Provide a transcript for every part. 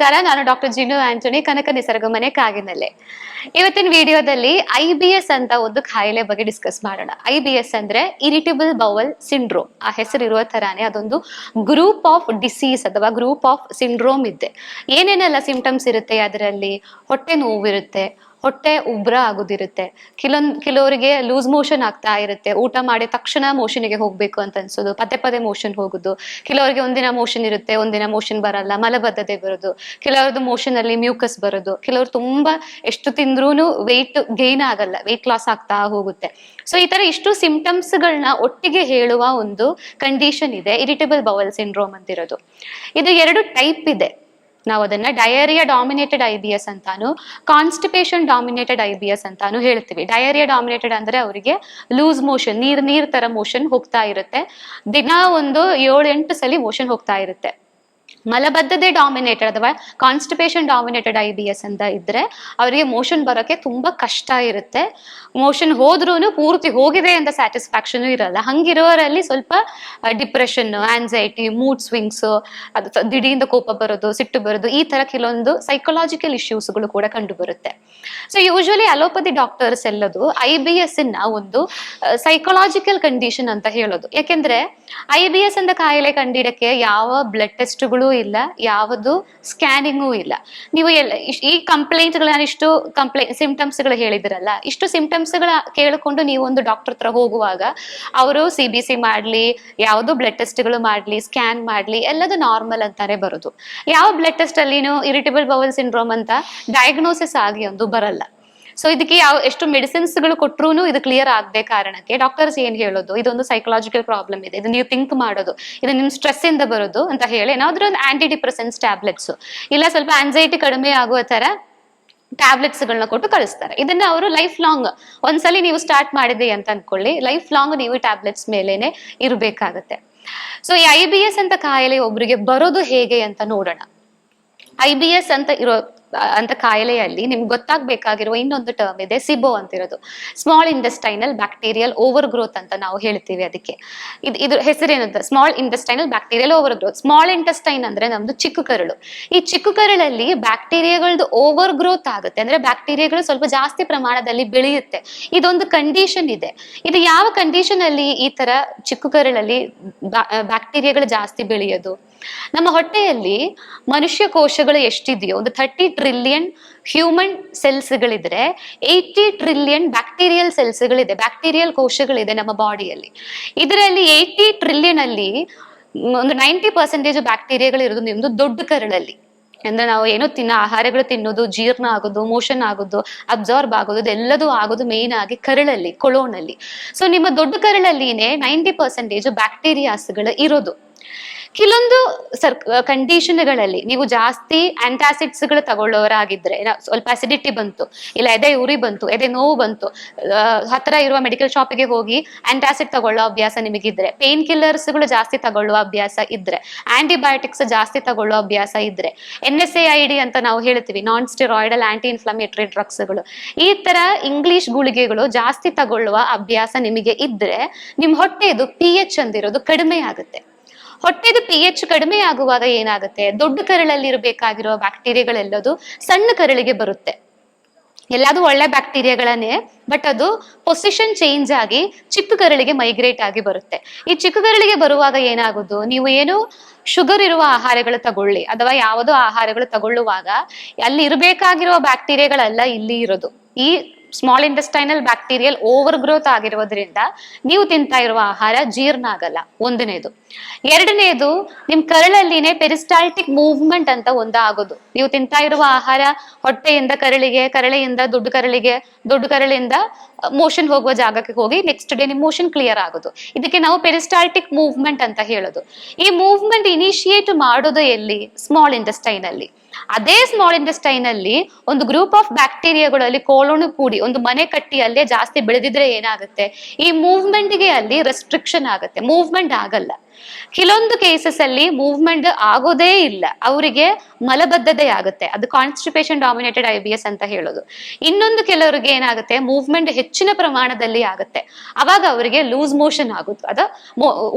ನಮಸ್ಕಾರ, ನಾನು ಡಾಕ್ಟರ್ ಜಿನು ಆಂಟೋನಿ, ಕನಕ ನಿಸರ್ಗ ಮನೆ ಕಾಗಿನಲ್ಲೇ. ಇವತ್ತಿನ ವಿಡಿಯೋದಲ್ಲಿ IBS ಅಂತ ಒಂದು ಕಾಯಿಲೆ ಬಗ್ಗೆ ಡಿಸ್ಕಸ್ ಮಾಡೋಣ. IBS ಅಂದ್ರೆ ಇರಿಟೇಬಲ್ ಬೌಲ್ ಸಿಂಡ್ರೋಮ್. ಆ ಹೆಸರಿರುವ ತರಾನೇ ಅದೊಂದು ಗ್ರೂಪ್ ಆಫ್ ಡಿಸೀಸ್ ಅಥವಾ ಗ್ರೂಪ್ ಆಫ್ ಸಿಂಡ್ರೋಮ್ ಇದೆ. ಏನೇನೆಲ್ಲ ಸಿಂಪ್ಟಮ್ಸ್ ಇರುತ್ತೆ ಅದರಲ್ಲಿ? ಹೊಟ್ಟೆ ನೋವಿರುತ್ತೆ, ಹೊಟ್ಟೆ ಉಬ್ರ ಆಗೋದಿರುತ್ತೆ, ಕೆಲವರಿಗೆ ಲೂಸ್ ಮೋಷನ್ ಆಗ್ತಾ ಇರುತ್ತೆ, ಊಟ ಮಾಡಿದ ತಕ್ಷಣ ಮೋಷನ್ಗೆ ಹೋಗ್ಬೇಕು ಅಂತ ಅನ್ಸೋದು, ಪದೇ ಪದೇ ಮೋಷನ್ ಹೋಗುದು, ಕೆಲವರಿಗೆ ಒಂದಿನ ಮೋಷನ್ ಇರುತ್ತೆ, ಒಂದಿನ ಮೋಷನ್ ಬರಲ್ಲ, ಮಲಬದ್ಧತೆ ಬರೋದು, ಕೆಲವರದ್ದು ಮೋಷನ್ ಅಲ್ಲಿ ಮ್ಯೂಕಸ್ ಬರೋದು, ಕೆಲವರು ತುಂಬಾ ಎಷ್ಟು ತಿಂದ್ರೂ ವೆಯ್ಟ್ ಗೈನ್ ಆಗಲ್ಲ, ವೆಯ್ಟ್ ಲಾಸ್ ಆಗ್ತಾ ಹೋಗುತ್ತೆ. ಸೊ ಈ ತರ ಇಷ್ಟು ಸಿಂಪ್ಟಮ್ಸ್ ಗಳನ್ನ ಒಟ್ಟಿಗೆ ಹೇಳುವ ಒಂದು ಕಂಡೀಷನ್ ಇದೆ ಇರಿಟೇಬಲ್ ಬೌಲ್ ಸಿಂಡ್ರೋಮ್ ಅಂತಿರೋದು. ಇದು ಎರಡು ಟೈಪ್ ಇದೆ. ನಾವು ಅದನ್ನ ಡಯರಿಯಾ ಡಾಮಿನೇಟೆಡ್ IBS ಅಂತಾನು, ಕಾನ್ಸ್ಟಿಪೇಷನ್ ಡಾಮಿನೇಟೆಡ್ IBS ಅಂತಾನು ಹೇಳ್ತೀವಿ. ಡಯರಿಯಾ ಡಾಮಿನೇಟೆಡ್ ಅಂದ್ರೆ ಅವರಿಗೆ ಲೂಸ್ ಮೋಷನ್, ನೀರ್ ತರ ಮೋಷನ್ ಹೋಗ್ತಾ ಇರುತ್ತೆ, ದಿನ ಒಂದು 7-8 ಸಲ ಮೋಷನ್ ಹೋಗ್ತಾ ಇರುತ್ತೆ. ಮಲಬದ್ಧತೆ ಡಾಮಿನೇಟೆಡ್ ಅಥವಾ ಕಾನ್ಸ್ಟಿಪೇಷನ್ ಡಾಮಿನೇಟೆಡ್ IBS ಅಂತ ಇದ್ರೆ ಅವರಿಗೆ ಮೋಷನ್ ಬರೋಕೆ ತುಂಬಾ ಕಷ್ಟ ಇರುತ್ತೆ. ಮೋಷನ್ ಹೋದ್ರೂ ಪೂರ್ತಿ ಹೋಗಿದೆ ಅಂತ ಸ್ಯಾಟಿಸ್ಫ್ಯಾಕ್ಷನ್ ಇರಲ್ಲ. ಹಂಗಿರೋರಲ್ಲಿ ಸ್ವಲ್ಪ ಡಿಪ್ರೆಷನ್, ಆನ್ಸೈಟಿ, ಮೂಡ್ ಸ್ವಿಂಗ್ಸ್, ಅದು ದಿಢೀರಿಂದ ಕೋಪ ಬರೋದು, ಸಿಟ್ಟು ಬರೋದು, ಈ ತರ ಕೆಲವೊಂದು ಸೈಕಲಾಜಿಕಲ್ ಇಶ್ಯೂಸ್ಗಳು ಕೂಡ ಕಂಡು ಬರುತ್ತೆ. ಸೊ ಯೂಶುವಲಿ ಅಲೋಪತಿ ಡಾಕ್ಟರ್ಸ್ ಎಲ್ಲದು IBS ಒಂದು ಸೈಕಲಾಜಿಕಲ್ ಕಂಡೀಷನ್ ಅಂತ ಹೇಳೋದು. ಯಾಕೆಂದ್ರೆ IBS ಅಂತ ಕಾಯಿಲೆ ಕಂಡಿಡಕ್ಕೆ ಯಾವ ಬ್ಲಡ್ ಟೆಸ್ಟ್ಗಳು ಇಲ್ಲ, ಯಾವುದು ಸ್ಕ್ಯಾನಿಂಗು ಇಲ್ಲ. ನೀವು ಈ ಇಷ್ಟು ಸಿಂಪ್ಟಮ್ಸ್ ಗಳು ಹೇಳಿದ್ರಲ್ಲ, ಇಷ್ಟು ಸಿಂಪ್ಟಮ್ಸ್ ಗಳ ಕೇಳಿಕೊಂಡು ನೀವು ಒಂದು ಡಾಕ್ಟರ್ ಹತ್ರ ಹೋಗುವಾಗ ಅವರು CBC ಮಾಡ್ಲಿ, ಯಾವುದು ಬ್ಲಡ್ ಟೆಸ್ಟ್ ಗಳು ಮಾಡ್ಲಿ, ಸ್ಕ್ಯಾನ್ ಮಾಡ್ಲಿ, ಎಲ್ಲದು ನಾರ್ಮಲ್ ಅಂತಾನೆ ಬರೋದು. ಯಾವ ಬ್ಲಡ್ ಟೆಸ್ಟ್ ಅಲ್ಲಿನೂ ಇರಿಟೇಬಲ್ ಬೌಲ್ ಸಿಂಡ್ರೋಮ್ ಅಂತ ಡಯಾಗ್ನೋಸಿಸ್ ಆಗಿ ಒಂದು ಬರಲ್ಲ. ಸೊ ಇದಕ್ಕೆ ಎಷ್ಟು ಮೆಡಿಸಿನ್ಸ್ ಗಳು ಕೊಟ್ರು ಇದು ಕ್ಲಿಯರ್ ಆಗದೆ ಕಾರಣಕ್ಕೆ ಡಾಕ್ಟರ್ಸ್ ಏನ್ ಹೇಳೋದು, ಇದೊಂದು ಸೈಕಲಾಜಿಕಲ್ ಪ್ರಾಬ್ಲಮ್ ಇದೆ, ಇದು ನೀವು ಥಿಂಕ್ ಮಾಡೋದು, ಇದು ನಿಮ್ ಸ್ಟ್ರೆಸ್ ಇಂದ ಬರೋದು ಅಂತ ಹೇಳಿ ಏನಾದ್ರೂ ಒಂದು ಆಂಟಿ ಡಿಪ್ರೆಸೆನ್ಸ್ ಟ್ಯಾಬ್ಲೆಟ್ಸ್ ಇಲ್ಲ ಸ್ವಲ್ಪ ಆನ್ಸೈಟಿ ಕಡಿಮೆ ಆಗುವ ತರ ಟ್ಯಾಬ್ಲೆಟ್ಸ್ ಗಳನ್ನ ಕೊಟ್ಟು ಕಳಿಸ್ತಾರೆ. ಇದನ್ನ ಅವರು ಲೈಫ್ ಲಾಂಗ್, ಒಂದ್ಸಲಿ ನೀವು ಸ್ಟಾರ್ಟ್ ಮಾಡಿದೆ ಅಂತ ಅನ್ಕೊಳ್ಳಿ, ಲೈಫ್ ಲಾಂಗ್ ನೀವು ಟ್ಯಾಬ್ಲೆಟ್ಸ್ ಮೇಲೇನೆ ಇರ್ಬೇಕಾಗತ್ತೆ. ಸೊ ಈ IBS ಅಂತ ಕಾಯಿಲೆ ಒಬ್ರಿಗೆ ಬರೋದು ಹೇಗೆ ಅಂತ ನೋಡೋಣ. IBS ಅಂತ ಕಾಯಿಲೆಯಲ್ಲಿ ನಿಮ್ಗೆ ಗೊತ್ತಾಗ್ಬೇಕಾಗಿರುವ ಇನ್ನೊಂದು ಟರ್ಮ್ ಇದೆ, ಸಿಬೋ ಅಂತಿರೋದು. Small intestinal bacterial overgrowth ಅಂತ ನಾವು ಹೇಳ್ತೀವಿ. ಅದಕ್ಕೆ ಇದು ಹೆಸರೇನಂತ, small intestinal bacterial overgrowth. Small intestine ಅಂದ್ರೆ ನಮ್ದು ಚಿಕ್ಕ ಕರಳು. ಈ ಚಿಕ್ಕ ಕರಳಲ್ಲಿ ಬ್ಯಾಕ್ಟೀರಿಯಾಗಳದ್ದು ಓವರ್ ಗ್ರೋತ್ ಆಗುತ್ತೆ, ಅಂದ್ರೆ ಬ್ಯಾಕ್ಟೀರಿಯಾಗಳು ಸ್ವಲ್ಪ ಜಾಸ್ತಿ ಪ್ರಮಾಣದಲ್ಲಿ ಬೆಳೆಯುತ್ತೆ. ಇದೊಂದು ಕಂಡೀಷನ್ ಇದೆ. ಇದು ಯಾವ ಕಂಡೀಷನ್ ಅಲ್ಲಿ ಈ ತರ ಚಿಕ್ಕ ಕರಳಲ್ಲಿ ಬ್ಯಾಕ್ಟೀರಿಯಾಗಳು ಜಾಸ್ತಿ ಬೆಳೆಯೋದು? ನಮ್ಮ ಹೊಟ್ಟೆಯಲ್ಲಿ ಮನುಷ್ಯ ಕೋಶಗಳು ಎಷ್ಟಿದೆಯೋ, ಒಂದು 30 ಟ್ರಿಲಿಯನ್ ಹ್ಯೂಮನ್ ಸೆಲ್ಸ್ ಗಳಿದ್ರೆ 80 ಟ್ರಿಲಿಯನ್ ಬ್ಯಾಕ್ಟೀರಿಯಲ್ ಸೆಲ್ಸ್ ಗಳಿದೆ, ಬ್ಯಾಕ್ಟೀರಿಯಲ್ ಕೋಶಗಳಿದೆ ನಮ್ಮ ಬಾಡಿಯಲ್ಲಿ. ಇದರಲ್ಲಿ 80 ಟ್ರಿಲಿಯನ್ ಅಲ್ಲಿ ಒಂದು 90% ಬ್ಯಾಕ್ಟೀರಿಯಾಗಳು ಇರೋದು ನಿಮ್ದು ದೊಡ್ಡ ಕರಳಲ್ಲಿ. ಅಂದ್ರೆ ನಾವು ಏನೋ ಆಹಾರಗಳು ತಿನ್ನೋದು, ಜೀರ್ಣ ಆಗೋದು, ಮೋಷನ್ ಆಗೋದು, ಅಬ್ಸಾರ್ಬ್ ಆಗೋದು, ಇದೆಲ್ಲದೂ ಆಗೋದು ಮೇನ್ ಆಗಿ ಕರಳಲ್ಲಿ, ಕೊಳೋನಲ್ಲಿ. ಸೊ ನಿಮ್ಮ ದೊಡ್ಡ ಕರಳಲ್ಲಿನೇ 90% ಬ್ಯಾಕ್ಟೀರಿಯಾಸ್ಗಳು ಇರೋದು. ಕೆಲವೊಂದು ಕಂಡೀಷನ್ಗಳಲ್ಲಿ ನೀವು ಜಾಸ್ತಿ ಆಂಟಾಸಿಡ್ಸ್ ಗಳು ತಗೊಳ್ಳೋರಾಗಿದ್ರೆ, ಸ್ವಲ್ಪ ಅಸಿಡಿಟಿ ಬಂತು, ಇಲ್ಲ ಎದೆ ಉರಿ ಬಂತು, ಎದೆ ನೋವು ಬಂತು, ಹತ್ರ ಇರುವ ಮೆಡಿಕಲ್ ಶಾಪಿಗೆ ಹೋಗಿ ಆಂಟಾಸಿಡ್ ತಗೊಳ್ಳೋ ಅಭ್ಯಾಸ ನಿಮಗಿದ್ರೆ, ಪೇನ್ ಕಿಲ್ಲರ್ಸ್ ಗಳು ಜಾಸ್ತಿ ತಗೊಳ್ಳುವ ಅಭ್ಯಾಸ ಇದ್ರೆ, ಆಂಟಿಬಯೋಟಿಕ್ಸ್ ಜಾಸ್ತಿ ತಗೊಳ್ಳೋ ಅಭ್ಯಾಸ ಇದ್ರೆ, NSAID ಅಂತ ನಾವು ಹೇಳ್ತೀವಿ, ನಾನ್ ಸ್ಟೆರಾಯ್ಡಲ್ ಆಂಟಿ ಇನ್ಫ್ಲಮೇಟರಿ ಡ್ರಗ್ಸ್ ಗಳು, ಈ ತರ ಇಂಗ್ಲಿಷ್ ಗುಳಿಗೆಗಳು ಜಾಸ್ತಿ ತಗೊಳ್ಳುವ ಅಭ್ಯಾಸ ನಿಮಗೆ ಇದ್ರೆ ನಿಮ್ ಹೊಟ್ಟೆದು pH ಅಂದಿರೋದು ಕಡಿಮೆ ಆಗುತ್ತೆ. ಹೊಟ್ಟೆದು pH ಕಡಿಮೆ ಆಗುವಾಗ ಏನಾಗುತ್ತೆ, ದೊಡ್ಡ ಕರಳಲ್ಲಿ ಇರಬೇಕಾಗಿರುವ ಬ್ಯಾಕ್ಟೀರಿಯಾಗಳೆಲ್ಲದು ಸಣ್ಣ ಕರಳಿಗೆ ಬರುತ್ತೆ. ಎಲ್ಲಾದು ಒಳ್ಳೆ ಬ್ಯಾಕ್ಟೀರಿಯಾಗಳನ್ನೇ, ಬಟ್ ಅದು ಪೊಸಿಷನ್ ಚೇಂಜ್ ಆಗಿ ಚಿಕ್ಕ ಕರಳಿಗೆ ಮೈಗ್ರೇಟ್ ಆಗಿ ಬರುತ್ತೆ. ಈ ಚಿಕ್ಕ ಕರಳಿಗೆ ಬರುವಾಗ ಏನಾಗುದು, ನೀವು ಏನು ಶುಗರ್ ಇರುವ ಆಹಾರಗಳು ತಗೊಳ್ಳಿ ಅಥವಾ ಯಾವುದೋ ಆಹಾರಗಳು ತಗೊಳ್ಳುವಾಗ ಅಲ್ಲಿ ಇರಬೇಕಾಗಿರುವ ಬ್ಯಾಕ್ಟೀರಿಯಾಗಳೆಲ್ಲ ಇಲ್ಲಿ ಇರೋದು. ಈ small intestinal bacterial over growth ಆಗಿರೋದ್ರಿಂದ ನೀವು ತಿಂತಾ ಇರುವ ಆಹಾರ ಜೀರ್ಣ ಆಗಲ್ಲ, ಒಂದನೇದು. ಎರಡನೇದು, ನಿಮ್ ಕರಳಲ್ಲಿನೇ ಪೆರಿಸ್ಟಾಲ್ಟಿಕ್ ಮೂವ್ಮೆಂಟ್ ಅಂತ ಆಗೋದು. ನೀವು ತಿಂತಾ ಇರುವ ಆಹಾರ ಹೊಟ್ಟೆಯಿಂದ ಕರಳಿಗೆ, ಕರಳೆಯಿಂದ ದೊಡ್ಡ ಕರಳಿಗೆ, ದೊಡ್ಡ ಕರಳಿಂದ ಮೋಷನ್ ಹೋಗುವ ಜಾಗಕ್ಕೆ ಹೋಗಿ ನೆಕ್ಸ್ಟ್ ಡೇ ನಿಮ್ ಮೋಷನ್ ಕ್ಲಿಯರ್ ಆಗೋದು. ಇದಕ್ಕೆ ನಾವು ಪೆರಿಸ್ಟಾಲ್ಟಿಕ್ ಮೂವ್ಮೆಂಟ್ ಅಂತ ಹೇಳೋದು. ಈ ಮೂವ್ಮೆಂಟ್ ಇನಿಶಿಯೇಟ್ ಮಾಡೋದು ಎಲ್ಲಿ? ಸ್ಮಾಲ್ ಇಂಟೆಸ್ಟೈನ್ ಅಲ್ಲಿ. ಅದೇ ಸ್ಮಾಲ್ ಇಂಟೆಸ್ಟೈನ್ ಅಲ್ಲಿ ಒಂದು ಗ್ರೂಪ್ ಆಫ್ ಬ್ಯಾಕ್ಟೀರಿಯಾಗಳಲ್ಲಿ ಕೋಲೋನು ಕೂಡಿ ಒಂದು ಮನೆ ಕಟ್ಟಿ ಅಲ್ಲೇ ಜಾಸ್ತಿ ಬೆಳೆದಿದ್ರೆ ಏನಾಗುತ್ತೆ, ಈ ಮೂವ್ಮೆಂಟ್ಗೆ ಅಲ್ಲಿ ರೆಸ್ಟ್ರಿಕ್ಷನ್ ಆಗುತ್ತೆ, ಮೂವ್ಮೆಂಟ್ ಆಗಲ್ಲ. ಕೆಲವೊಂದು ಕೇಸಸ್ ಅಲ್ಲಿ ಮೂವ್ಮೆಂಟ್ ಆಗೋದೇ ಇಲ್ಲ, ಅವರಿಗೆ ಮಲಬದ್ಧತೆ ಆಗುತ್ತೆ, ಅದು ಕಾನ್ಸ್ಟಿಪೇಷನ್ ಡಾಮಿನೇಟೆಡ್ IBS ಅಂತ ಹೇಳೋದು. ಇನ್ನೊಂದು ಕೆಲವರಿಗೆ ಏನಾಗುತ್ತೆ, ಮೂವ್ಮೆಂಟ್ ಹೆಚ್ಚಿನ ಪ್ರಮಾಣದಲ್ಲಿ ಆಗುತ್ತೆ, ಅವಾಗ ಅವರಿಗೆ ಲೂಸ್ ಮೋಷನ್ ಆಗುತ್ತೆ.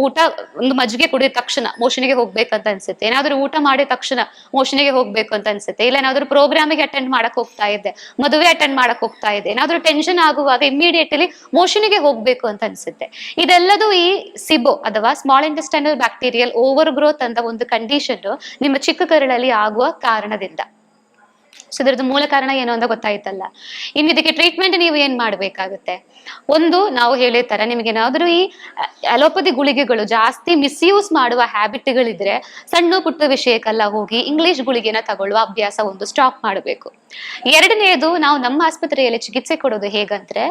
ಊಟ ಒಂದು ಮಜ್ಜಿಗೆ ಕುಡಿದ ತಕ್ಷಣ ಮೋಷನ್ಗೆ ಹೋಗ್ಬೇಕಂತ ಅನ್ಸುತ್ತೆ, ಏನಾದ್ರೂ ಊಟ ಮಾಡಿದ ತಕ್ಷಣ ಮೋಷನ್ಗೆ ಹೋಗ್ಬೇಕು ಅಂತ ಅನ್ಸುತ್ತೆ, ಇಲ್ಲ ಏನಾದ್ರೂ ಪ್ರೋಗ್ರಾಮಿಗೆ ಅಟೆಂಡ್ ಮಾಡಕ್ ಹೋಗ್ತಾ ಇದ್ದೆ, ಮದುವೆ ಅಟೆಂಡ್ ಮಾಡಕ್ ಹೋಗ್ತಾ ಇದೆ, ಏನಾದ್ರೂ ಟೆನ್ಷನ್ ಆಗುವಾಗ ಇಮಿಡಿಯೇಟ್ಲಿ ಮೋಷನ್ಗೆ ಹೋಗ್ಬೇಕು ಅಂತ ಅನ್ಸುತ್ತೆ. ಇದೆಲ್ಲದೂ ಈ ಸಿಬೋ ಅಥವಾ small intestinal bacterial overgrowth ಅಂತ ಒಂದು ಕಂಡೀಷನ್ ನಿಮ್ಮ ಚಿಕ್ಕ ಕರಳಲ್ಲಿ ಆಗುವ ಕಾರಣದಿಂದ. ಸೊ ಇದರದ್ದು ಮೂಲ ಕಾರಣ ಏನು ಅಂತ ಗೊತ್ತಾಯ್ತಲ್ಲ. ಇನ್ನು ಇದಕ್ಕೆ ಟ್ರೀಟ್ಮೆಂಟ್ ನೀವು ಏನ್ ಮಾಡ್ಬೇಕಾಗುತ್ತೆ, ಒಂದು ನಾವು ಹೇಳಿದ ತರ ನಿಮಗೆ ಏನಾದ್ರೂ ಈ ಅಲೋಪತಿ ಗುಳಿಗೆಗಳು ಜಾಸ್ತಿ ಮಿಸ್ಯೂಸ್ ಮಾಡುವ ಹ್ಯಾಬಿಟ್ಗಳಿದ್ರೆ ಸಣ್ಣ ಪುಟ್ಟ ವಿಷಯಕ್ಕೆಲ್ಲ ಹೋಗಿ ಇಂಗ್ಲಿಷ್ ಗುಳಿಗೆನ ತಗೊಳ್ಳುವ ಅಭ್ಯಾಸ ಒಂದು ಸ್ಟಾಪ್ ಮಾಡಬೇಕು. ಎರಡನೇದು, ನಾವು ನಮ್ಮ ಆಸ್ಪತ್ರೆಯಲ್ಲಿ ಚಿಕಿತ್ಸೆ ಕೊಡೋದು ಹೇಗಂದ್ರೆ,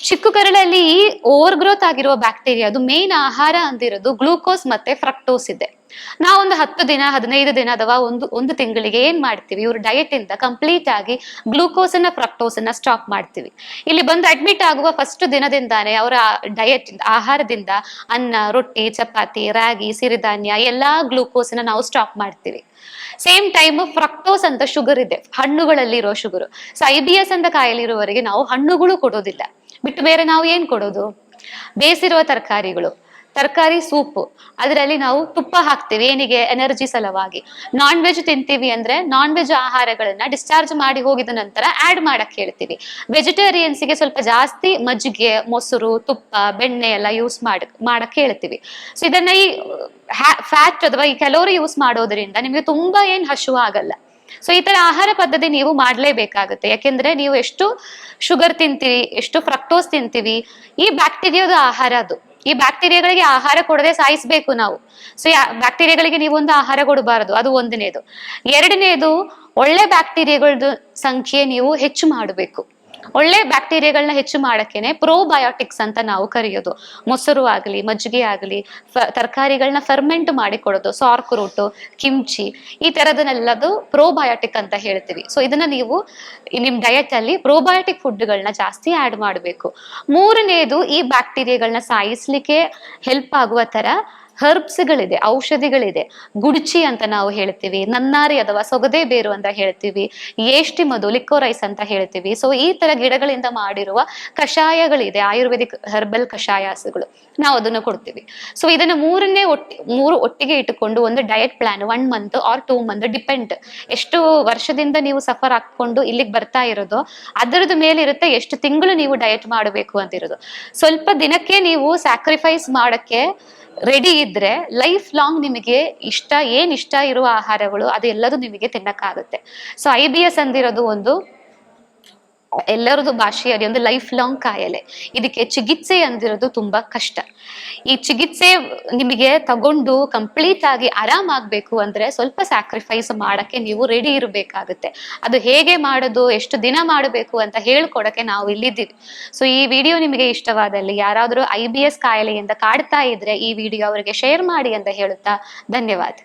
ಚಿಕ್ಕ ಕರಳಲ್ಲಿ ಈ ಓವರ್ ಗ್ರೋತ್ ಆಗಿರುವ ಬ್ಯಾಕ್ಟೀರಿಯಾ ಅದು ಮೇನ್ ಆಹಾರ ಅಂದಿರೋದು ಗ್ಲೂಕೋಸ್ ಮತ್ತೆ ಫ್ರಕ್ಟೋಸ್ ಇದೆ. ನಾವೊಂದು 10 ದಿನ 15 ದಿನ ಅಥವಾ ಒಂದು ತಿಂಗಳಿಗೆ ಏನ್ ಮಾಡ್ತೀವಿ, ಇವ್ರ ಡಯಟ್ ಇಂದ ಕಂಪ್ಲೀಟ್ ಆಗಿ ಗ್ಲೂಕೋಸ್ ಅನ್ನ ಫ್ರಕ್ಟೋಸ್ ಅನ್ನ ಸ್ಟಾಪ್ ಮಾಡ್ತೀವಿ. ಇಲ್ಲಿ ಬಂದು ಅಡ್ಮಿಟ್ ಆಗುವ ಫಸ್ಟ್ ದಿನದಿಂದಾನೇ ಅವರ ಡಯಟ್ ಆಹಾರದಿಂದ ಅನ್ನ, ರೊಟ್ಟಿ, ಚಪಾತಿ, ರಾಗಿ, ಸಿರಿಧಾನ್ಯ ಎಲ್ಲಾ ಗ್ಲೂಕೋಸ್ ನ ನಾವು ಸ್ಟಾಪ್ ಮಾಡ್ತೀವಿ. ಸೇಮ್ ಟೈಮ್ ಫ್ರಕ್ಟೋಸ್ ಅಂತ ಶುಗರ್ ಇದೆ, ಹಣ್ಣುಗಳಲ್ಲಿ ಇರೋ ಶುಗರ್. ಸೊ IBS ಅಂತ ಕಾಯಿಲೆ ಇರುವವರೆಗೆ ನಾವು ಹಣ್ಣುಗಳು ಕೊಡೋದಿಲ್ಲ, ಬಿಟ್ಟು ಬೇರೆ ನಾವು ಏನ್ ಕೊಡೋದು, ಬೇಯಿಸಿರುವ ತರಕಾರಿಗಳು, ತರಕಾರಿ ಸೂಪು, ಅದರಲ್ಲಿ ನಾವು ತುಪ್ಪ ಹಾಕ್ತೀವಿ, ಏನಿಗೆ, ಎನರ್ಜಿ ಸಲುವಾಗಿ. ನಾನ್ ವೆಜ್ ತಿಂತೀವಿ ಅಂದ್ರೆ ನಾನ್ ವೆಜ್ ಆಹಾರಗಳನ್ನ ಡಿಸ್ಚಾರ್ಜ್ ಮಾಡಿ ಹೋಗಿದ ನಂತರ ಆಡ್ ಮಾಡಕ್ ಹೇಳ್ತೀವಿ. ವೆಜಿಟೇರಿಯನ್ಸ್ಗೆ ಸ್ವಲ್ಪ ಜಾಸ್ತಿ ಮಜ್ಜಿಗೆ, ಮೊಸರು, ತುಪ್ಪ, ಬೆಣ್ಣೆ ಎಲ್ಲ ಯೂಸ್ ಮಾಡಕ್ ಹೇಳ್ತೀವಿ. ಸೊ ಇದನ್ನ ಈ ಫ್ಯಾಟ್ ಅಥವಾ ಈ ಕ್ಯಾಲೋರಿ ಯೂಸ್ ಮಾಡೋದ್ರಿಂದ ನಿಮಗೆ ತುಂಬಾ ಏನ್ ಹಸಿವು ಆಗಲ್ಲ. ಸೊ ಈ ತರ ಆಹಾರ ಪದ್ಧತಿ ನೀವು ಮಾಡ್ಲೇಬೇಕಾಗುತ್ತೆ, ಯಾಕೆಂದ್ರೆ ನೀವು ಎಷ್ಟು ಶುಗರ್ ತಿಂತೀವಿ, ಎಷ್ಟು ಫ್ರಕ್ಟೋಸ್ ತಿಂತೀವಿ, ಈ ಬ್ಯಾಕ್ಟೀರಿಯಾದ ಆಹಾರ ಅದು. ಈ ಬ್ಯಾಕ್ಟೀರಿಯಾಗಳಿಗೆ ಆಹಾರ ಕೊಡದೆ ಸಾಯಿಸ್ಬೇಕು ನಾವು. ಸೊ ಬ್ಯಾಕ್ಟೀರಿಯಾಗಳಿಗೆ ನೀವು ಒಂದು ಆಹಾರ ಕೊಡಬಾರದು, ಅದು ಒಂದನೇದು. ಎರಡನೇದು, ಒಳ್ಳೆ ಬ್ಯಾಕ್ಟೀರಿಯಾಗಳದ್ದು ಸಂಖ್ಯೆ ನೀವು ಹೆಚ್ಚು ಮಾಡಬೇಕು. ಒಳ್ಳೆ ಬ್ಯಾಕ್ಟೀರಿಯಾಗಳನ್ನ ಹೆಚ್ಚು ಮಾಡಕ್ಕೇನೆ ಪ್ರೋಬಯೋಟಿಕ್ಸ್ ಅಂತ ನಾವು ಕರೆಯೋದು. ಮೊಸರು ಆಗಲಿ, ಮಜ್ಜಿಗೆ ಆಗಲಿ, ತರಕಾರಿಗಳನ್ನ ಫರ್ಮೆಂಟ್ ಮಾಡಿ ಕೊಡೋದು, ಸಾರ್ಕ್ರೂಟು, ಕಿಮ್ಚಿ, ಈ ತರದನ್ನೆಲ್ಲದು ಪ್ರೋಬಯೋಟಿಕ್ ಅಂತ ಹೇಳ್ತೀವಿ. ಸೊ ಇದನ್ನ ನೀವು ನಿಮ್ ಡಯಟ್ ಅಲ್ಲಿ ಪ್ರೋಬಯೋಟಿಕ್ ಫುಡ್ಗಳನ್ನ ಜಾಸ್ತಿ ಆಡ್ ಮಾಡಬೇಕು. ಮೂರನೇದು, ಈ ಬ್ಯಾಕ್ಟೀರಿಯಾಗಳನ್ನ ಸಾಯಿಸ್ಲಿಕ್ಕೆ ಹೆಲ್ಪ್ ಆಗುವ ತರ ಹರ್ಬ್ಸ್ಗಳಿದೆ, ಔಷಧಿಗಳಿದೆ. ಗುಡ್ಚಿ ಅಂತ ನಾವು ಹೇಳ್ತೀವಿ, ನನ್ನಾರಿ ಅಥವಾ ಸೊಗದೆ ಬೇರು ಅಂತ ಹೇಳ್ತೀವಿ, ಏಷ್ಟಿ ಮಧು, ಲಿಕೋರೈಸ್ ಅಂತ ಹೇಳ್ತೀವಿ. ಸೊ ಈ ತರ ಗಿಡಗಳಿಂದ ಮಾಡಿರುವ ಕಷಾಯಗಳಿದೆ, ಆಯುರ್ವೇದಿಕ್ ಹರ್ಬಲ್ ಕಷಾಯಗಳು, ನಾವು ಅದನ್ನು ಕೊಡ್ತೀವಿ. ಸೊ ಇದನ್ನ ಮೂರು ಒಟ್ಟಿಗೆ ಇಟ್ಟುಕೊಂಡು ಒಂದು diet plan 1 month R 2 month depend, ಎಷ್ಟು ವರ್ಷದಿಂದ ನೀವು ಸಫರ್ ಹಾಕೊಂಡು ಇಲ್ಲಿಗೆ ಬರ್ತಾ ಇರೋದು ಅದರದ ಮೇಲೆ ಇರುತ್ತೆ, ಎಷ್ಟು ತಿಂಗಳು ನೀವು ಡಯಟ್ ಮಾಡಬೇಕು ಅಂತ ಇರೋದು. ಸ್ವಲ್ಪ ದಿನಕ್ಕೆ ನೀವು ಸ್ಯಾಕ್ರಿಫೈಸ್ ಮಾಡಕ್ಕೆ ರೆಡಿ ಇದ್ರೆ ಲೈಫ್ ಲಾಂಗ್ ನಿಮಗೆ ಇಷ್ಟ ಇರುವ ಆಹಾರಗಳು ಅದೆಲ್ಲದೂ ನಿಮಗೆ ತಿನ್ನಕ್ಕಾಗುತ್ತೆ. ಸೊ IBS ಅಂದಿರೋದು ಒಂದು ಎಲ್ಲರದು ಭಾಷೆಯಲ್ಲಿ ಒಂದು ಲೈಫ್ ಲಾಂಗ್ ಕಾಯಿಲೆ. ಇದಕ್ಕೆ ಚಿಕಿತ್ಸೆ ಅಂದಿರೋದು ತುಂಬಾ ಕಷ್ಟ. ಈ ಚಿಕಿತ್ಸೆ ನಿಮಗೆ ತಗೊಂಡು ಕಂಪ್ಲೀಟ್ ಆಗಿ ಆರಾಮಾಗ್ಬೇಕು ಅಂದ್ರೆ ಸ್ವಲ್ಪ ಸ್ಯಾಕ್ರಿಫೈಸ್ ಮಾಡಕ್ಕೆ ನೀವು ರೆಡಿ ಇರಬೇಕಾಗುತ್ತೆ. ಅದು ಹೇಗೆ ಮಾಡೋದು, ಎಷ್ಟು ದಿನ ಮಾಡಬೇಕು ಅಂತ ಹೇಳ್ಕೊಡಕ್ಕೆ ನಾವು ಇಲ್ಲಿದ್ದೀವಿ. ಸೊ ಈ ವಿಡಿಯೋ ನಿಮಗೆ ಇಷ್ಟವಾದಲ್ಲಿ, ಯಾರಾದ್ರೂ IBS ಕಾಯಿಲೆಯಿಂದ ಕಾಡ್ತಾ ಇದ್ರೆ ಈ ವಿಡಿಯೋ ಅವರಿಗೆ ಶೇರ್ ಮಾಡಿ ಅಂತ ಹೇಳುತ್ತಾ ಧನ್ಯವಾದ.